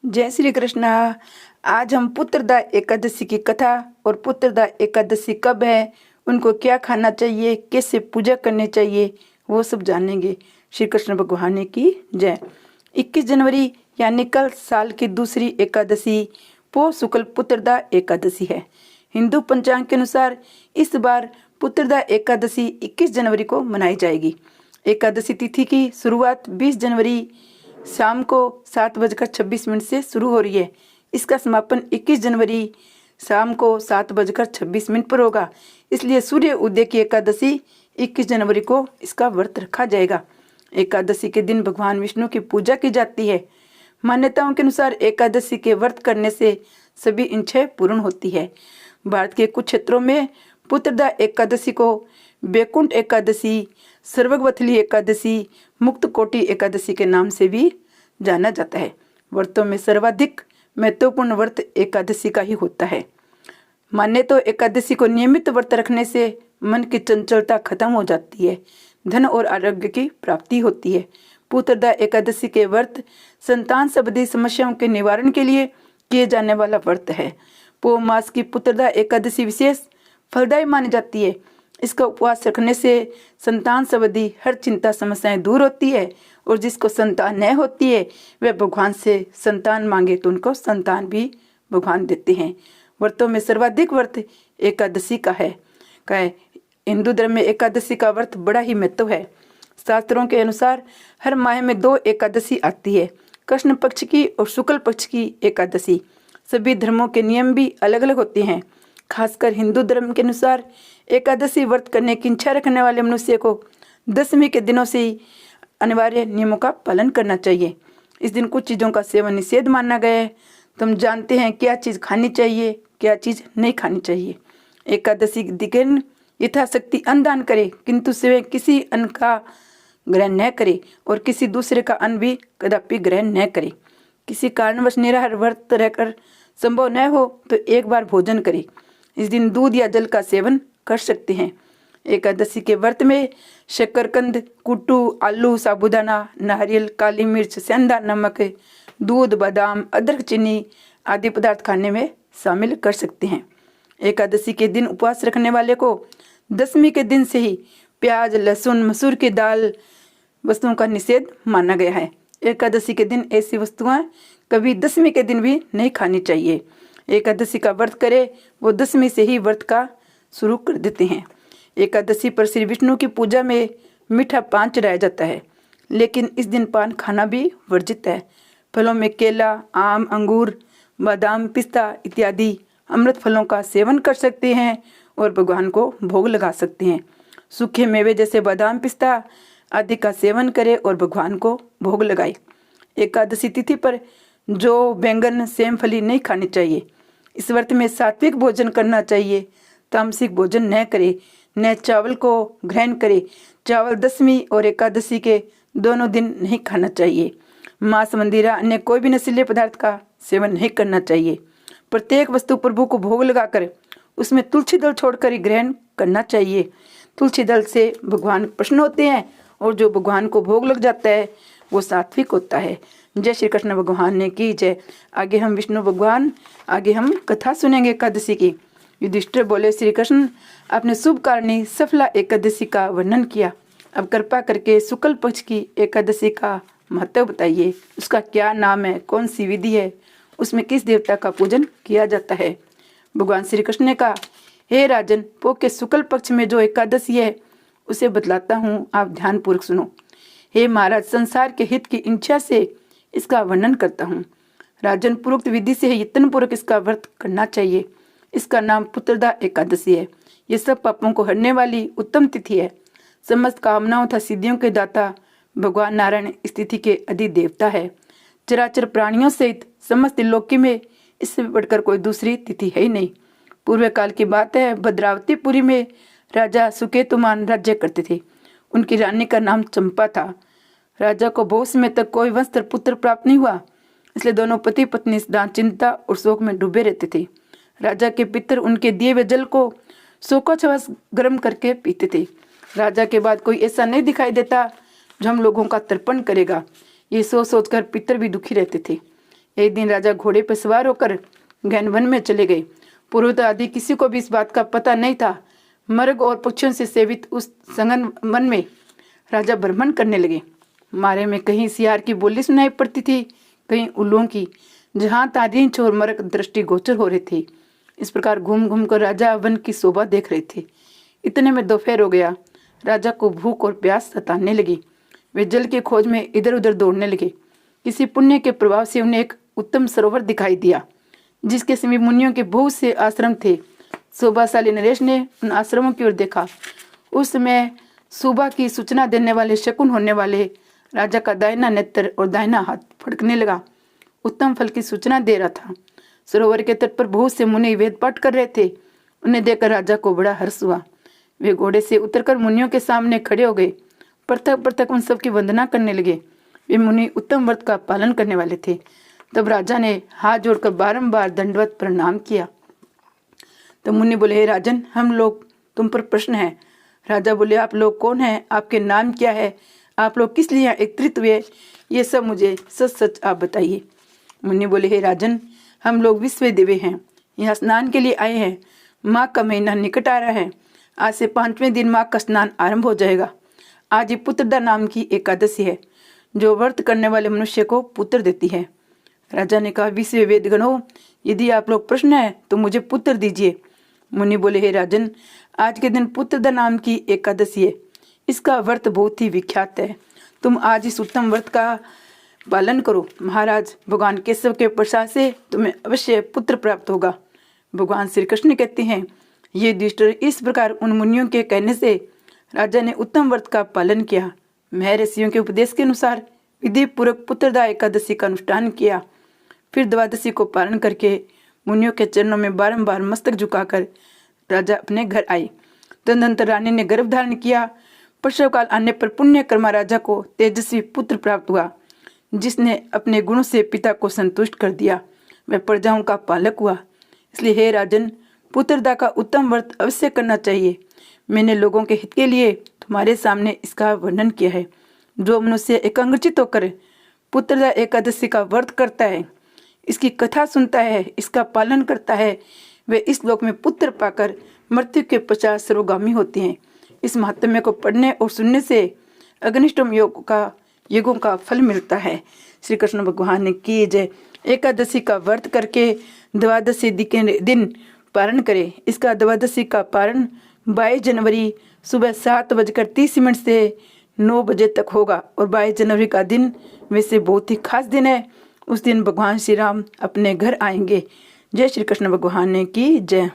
जय श्री कृष्णा। आज हम पुत्रदा एकादशी की कथा और पुत्रदा एकादशी कब है, उनको क्या खाना चाहिए, कैसे पूजा करनी चाहिए, वो सब जानेंगे। श्री कृष्ण भगवान की जय। 21 जनवरी यानी कल साल की दूसरी एकादशी पौष शुक्ल पुत्रदा एकादशी है। हिंदू पंचांग के अनुसार इस बार पुत्रदा एकादशी 21 जनवरी को मनाई जाएगी। एकादशी तिथि की शुरुआत 20 जनवरी शाम को 7:26 से शुरू हो रही है। इसका समापन 21 जनवरी शाम को 7:26 पर होगा। इसलिए सूर्य उदय की एकादशी 21 जनवरी को इसका व्रत रखा जाएगा। एकादशी के दिन भगवान विष्णु की पूजा की जाती है। मान्यताओं के अनुसार एकादशी के व्रत करने से सभी इच्छाएं पूर्ण होती है। भारत के कुछ क्षेत्रों में पुत्रदा एकादशी को बैकुंठ एकादशी, सर्वगवथली एकादशी, मुक्त कोटि एकादशी के नाम से भी जाना जाता है। व्रतों में सर्वाधिक महत्वपूर्ण व्रत एकादशी का ही होता है। माने तो एकादशी को नियमित व्रत रखने से मन की चंचलता खत्म हो जाती है, धन और आरोग्य की प्राप्ति होती है। पुत्रदा एकादशी के व्रत संतान संबंधी समस्याओं के निवारण के लिए किए जाने वाला व्रत है। पौष मास की पुत्रदा एकादशी विशेष फलदायी मानी जाती है। इसका उपवास रखने से संतान संबंधी हर चिंता समस्याएं दूर होती है और जिसको संतान न होती है वह भगवान से संतान मांगे तो उनको संतान भी भगवान देते हैं। व्रतों में सर्वाधिक व्रत एकादशी का है। हिंदू धर्म में एकादशी का व्रत बड़ा ही महत्व है। शास्त्रों के अनुसार हर माह में 2 एकादशी आती है, कृष्ण पक्ष की और शुक्ल पक्ष की एकादशी। सभी धर्मों के नियम भी अलग अलग होते हैं। खासकर हिंदू धर्म के अनुसार एकादशी व्रत करने की इच्छा रखने वाले मनुष्य को दशमी के दिनों से ही अनिवार्य नियमों का पालन करना चाहिए। इस दिन कुछ चीज़ों का सेवन निषेध माना गया है। तो हम जानते हैं क्या चीज़ खानी चाहिए, क्या चीज़ नहीं खानी चाहिए। एकादशी के दिन यथाशक्ति अन्न दान करे, किंतु स्वयं किसी अन्न का ग्रहण न करे और किसी दूसरे का अन्न भी कदापि ग्रहण न करे। किसी कारणवश निराहार व्रत रहकर संभव न हो तो एक बार भोजन करे। इस दिन दूध या जल का सेवन कर सकते हैं। एकादशी के व्रत में शकरकंद, कुट्टू, आलू, साबूदाना, नारियल, काली मिर्च, सेंधा नमक, दूध, बादाम, अदरक, चीनी आदि पदार्थ खाने में शामिल कर सकते हैं। एकादशी के दिन उपवास रखने वाले को दशमी के दिन से ही प्याज, लहसुन, मसूर की दाल वस्तुओं का निषेध माना गया है। एकादशी के दिन ऐसी वस्तुएं कभी दशमी के दिन भी नहीं खानी चाहिए। एकादशी का व्रत करे वो दशमी से ही व्रत का शुरू कर देते हैं। एकादशी पर श्री विष्णु की पूजा में मीठा पान चढ़ाया जाता है, लेकिन इस दिन पान खाना भी वर्जित है। फलों में केला, आम, अंगूर, बादाम, पिस्ता इत्यादि अमृत फलों का सेवन कर सकते हैं और भगवान को भोग लगा सकते हैं। सूखे मेवे जैसे बादाम, पिस्ता आदि का सेवन करें और भगवान को भोग लगाए। एकादशी तिथि पर जो बैंगन, सेमफली नहीं खानी चाहिए। इस व्रत में सात्विक भोजन करना चाहिए, तामसिक भोजन न करे, न चावल को ग्रहण करे। चावल दशमी और एकादशी के दोनों दिन नहीं खाना चाहिए। मांस, मंदिरा, अन्य कोई भी नशीले पदार्थ का सेवन नहीं करना चाहिए। प्रत्येक वस्तु प्रभु को भोग लगाकर उसमें तुलसी दल छोड़कर ही ग्रहण करना चाहिए। तुलसी दल से भगवान प्रसन्न होते हैं और जो भगवान को भोग लग जाता है वो सात्विक होता है। जय श्री कृष्ण भगवान ने की जय। आगे हम कथा सुनेंगे एकादशी की। युधिष्ठिर बोले, श्री कृष्ण आपने शुभ कारणी सफला एकादशी का वर्णन किया। अब कृपा करके शुक्ल पक्ष की एकादशी का महत्व बताइए। उसका क्या नाम है, कौन सी विधि है, उसमें किस देवता का पूजन किया जाता है। भगवान श्री कृष्ण ने कहा, हे राजन, पौष के शुक्ल पक्ष में जो एकादशी है उसे बतलाता हूँ, आप ध्यान पूर्वक सुनो। हे महाराज, संसार के हित की इच्छा से इसका वर्णन करता हूँ। राजन, पूर्वोक्त विधि से यत्न पूर्वक इसका व्रत करना चाहिए। इसका नाम पुत्रदा एकादशी है। ये सब पापों को हरने वाली उत्तम तिथि है। समस्त कामनाओं तथा सिद्धियों के दाता भगवान नारायण इस तिथि के अधिदेवता है। चराचर प्राणियों सहित समस्त लोकी में इससे बढ़कर कोई दूसरी तिथि है ही नहीं। पूर्व काल की बात है, भद्रावतीपुरी में राजा सुकेतुमान राज्य करते थे। उनकी रानी का नाम चंपा था। राजा को बहुत समय तक कोई वंश पुत्र प्राप्त नहीं हुआ, इसलिए दोनों पति पत्नी सदा चिंता और शोक में डूबे रहते थे। राजा के पितर उनके दिए हुए जल को शोकोच्छ्वास गर्म करके पीते थे। राजा के बाद कोई ऐसा नहीं दिखाई देता जो हम लोगों का तर्पण करेगा। ये सोच सोचकर पितर भी दुखी रहते थे। एक दिन राजा घोड़े पर सवार होकर गहन वन में चले गए। पुरोहित आदि किसी को भी इस बात का पता नहीं था। मर्ग और पक्षियों से सेवित उस संगन वन में राजा भ्रमण करने लगे। मारे में कहीं सियार की बोली सुनाई पड़ती थी, कहीं उल्लुओं की। जहाँ तारींच और मर्ग दृष्टि गोचर हो रहे थे। इस प्रकार घूम घूम कर राजा वन की शोभा देख रहे थे। इतने में दोपहर हो गया। राजा को भूख और प्यास सताने लगी। वे जल की खोज में इधर उधर दौड़ने लगे। किसी पुण्य के प्रभाव से उन्हें एक उत्तम सरोवर दिखाई दिया, जिसके समीप मुनियों के बहुत से आश्रम थे। शोभाशाली नरेश ने उन आश्रमों की ओर देखा। उस समय सुबह की सूचना देने वाले शकुन होने वाले राजा का दाहिना नेत्र और दाहिना हाथ फड़कने लगा। उत्तम फल की सूचना दे रहा था। सरोवर के तट पर बहुत से मुनि वेद पाठ कर रहे थे। उन्हें देखकर राजा को बड़ा हर्ष हुआ। वे घोड़े से उतरकर मुनियों के सामने खड़े हो गए। पृथक पृथक उन सब की वंदना करने लगे। वे मुनि उत्तम व्रत का पालन करने वाले थे। तब राजा ने हाथ जोड़कर बारंबार दंडवत प्रणाम किया। तो मुनि बोले, हे राजन, हम लोग तुम पर प्रश्न है। राजा बोले, आप लोग कौन हैं? आपके नाम क्या है? आप लोग किस लिए एकत्रित हुए? ये सब मुझे सच सच आप बताइए। मुनि बोले, हे राजन, हम लोग विश्व देवी हैं। यहाँ स्नान के लिए आए हैं। माघ का महीना निकट आ रहा है। आज से 5वें दिन माघ का स्नान आरंभ हो जाएगा। आज ही पुत्रदा नाम की एकादशी है, जो व्रत करने वाले मनुष्य को पुत्र देती है। राजा ने कहा, विश्व वेदगणों, यदि आप लोग प्रश्न है तो मुझे पुत्र दीजिए। मुनि बोले, हे राजन, आज के दिन पुत्रदा नाम की एकादशी है। इसका व्रत बहुत ही विख्यात है। तुम आज इस उत्तम व्रत का पालन करो। महाराज, भगवान केशव के प्रसाद से तुम्हें अवश्य पुत्र प्राप्त होगा। भगवान श्री कृष्ण कहते हैं, ये युधिष्ठिर, इस प्रकार उन मुनियों के कहने से राजा ने उत्तम व्रत का पालन किया। महर्षियों के उपदेश के अनुसार विधि पूर्वक पुत्रदा एकादशी का अनुष्ठान किया। फिर द्वादशी को पालन करके मुनियों के चरणों में बारंबार मस्तक झुकाकर राजा अपने घर आए। तदनंतर रानी ने गर्भ धारण किया। प्रसव काल आने पर पुण्य कर्मा राजा को तेजस्वी पुत्र प्राप्त हुआ, जिसने अपने गुणों से पिता को संतुष्ट कर दिया। वह प्रजाओं का पालक हुआ। इसलिए हे राजन, पुत्रदा का उत्तम व्रत अवश्य करना चाहिए। मैंने लोगों के हित के लिए तुम्हारे सामने इसका वर्णन किया है। जो मनुष्य एकाग्रचित होकर पुत्रदा एकादशी का व्रत करता है, इसकी कथा सुनता है, इसका पालन करता है, वे इस लोक में पुत्र पाकर मृत्यु के पश्चात सर्वगामी होते हैं। इस महात्म्य को पढ़ने और सुनने से अग्निष्टम योगों का फल मिलता है। श्री कृष्ण भगवान की जय। एकादशी का व्रत करके द्वादशी दिन पारण करें। इसका द्वादशी का पारण 22 जनवरी सुबह 7:30 से 9 बजे तक होगा। और 22 जनवरी का दिन वैसे बहुत ही खास दिन है। उस दिन भगवान श्री राम अपने घर आएंगे। जय श्री कृष्ण भगवान की जय।